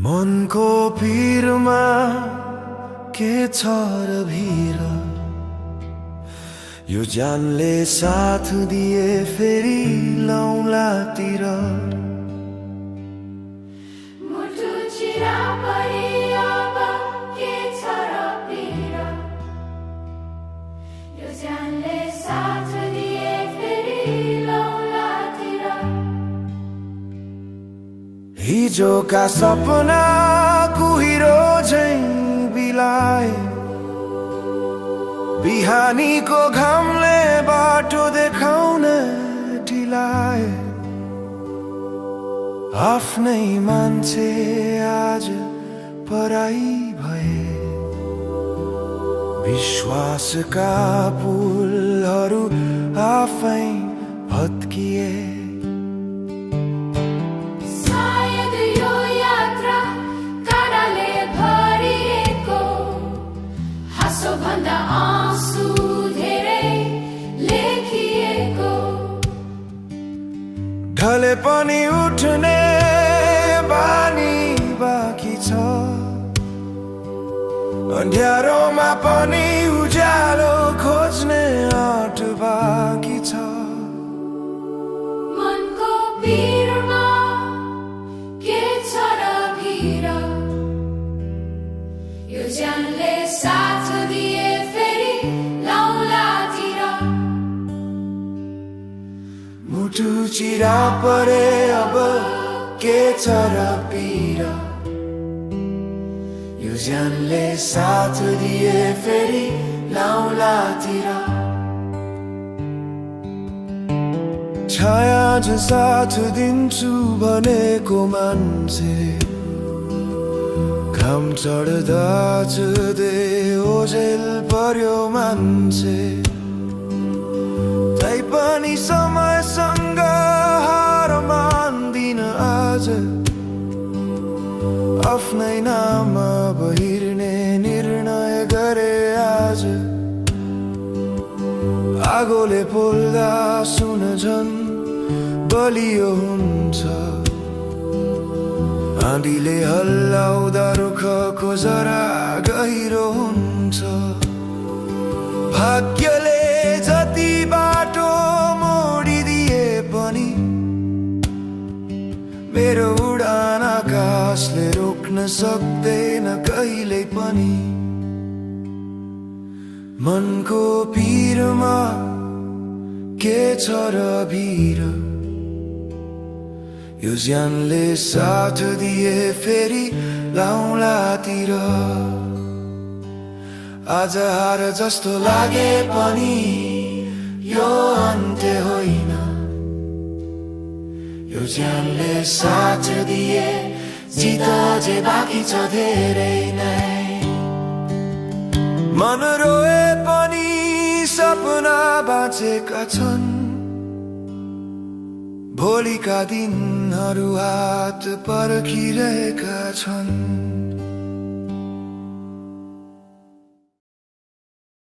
मनको पिरमा के छ र भिर, यो जानले साथ दिए फेरि लौलातिर। मुटु चिरा परी अब के छ र पीर, यो जानले साथ दिए फेरि लौलातिर। हिजोका सपना कुहिरो झैं बिलाए, बिहानीको घामले बाटो देखाउन ढिलाए। आफ्नै मान्छे आज पराई भए, विश्वासका पुलहरू आफै भत्किए। सायद यो यात्रा काँडाले भरिएको, हाँसो भन्दा आँसु धेरै लेखिएको। ढले पनि उठ्ने बानी बाँकी छ, अँध्यारोमा पनि उज्यालो खोज्ने आँट बाँकी छ। मनको पिरमा के छ र भिर, यो जानले साथ दिए फेरि लौलातिर। मुटु चिरा परे अब के छ र पीर, यो जानले साथ दिए फेरि लौलातिर। छाया जो साथ दिन्छु भनेको मान्छे, घाम चढ्दा चुदे ओझेल पर्यो मान्छे। तैपनि समयसँग हार मान्दिन आज, आफ्नै नाम बहिर्ने निर्णय गरे आज। आगोले पोल्दा सुन झन् बलियो हुन्छ, आँधीले हल्लाउँदा रुखको जरा गहिरो हुन्छ। भाग्यले जति बाटो मोडिदिए पनि मेरो उडान आकाशले रोक्न सक्दैन कहिल्यै पनि। मनको पिरमा के छ र भिर, यो ज्यानले साथ दिए फेरि लौलातिर। आज हार जस्तो लागे पनि यो अन्त्य होइन, यो ज्यानले साथ दिए जित जे बाँकी छ धेरै नै। मन रोए पनि सपना बाँचेका छन्, भोलिका दिनहरू हात पर्खिरहेका छन्।